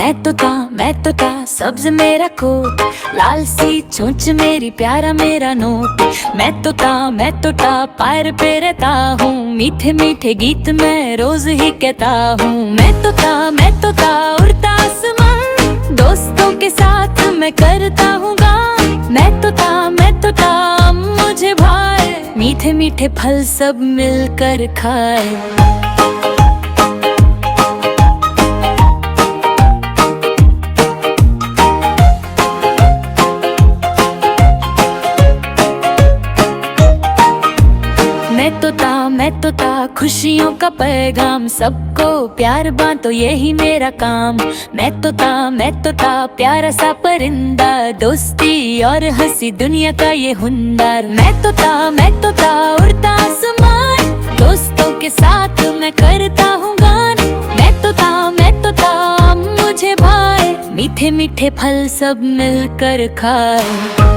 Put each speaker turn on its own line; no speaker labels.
मैं तो था सब्ज मेरा कोट, लाल सी चोंच मेरी प्यारा मेरा नोट। मैं तो था पैर पे रहता हूँ, मीठे मीठे गीत मैं रोज ही कहता हूँ। मैं तो था उड़ता आसमान, दोस्तों के साथ मैं करता हूँ गान। मैं तो था मुझे भाए, मीठे मीठे फल सब मिलकर खाए। मैं तो था खुशियों का पैगाम, सबको प्यार बांटो यही मेरा काम। मैं तो था प्यारा सा परिंदा, दोस्ती और हंसी दुनिया का ये हुनर। मैं तो था उड़ता आसमान, दोस्तों के साथ मैं करता हूँ गान। मैं तो था मुझे भाए, मीठे मीठे फल सब मिलकर खाए।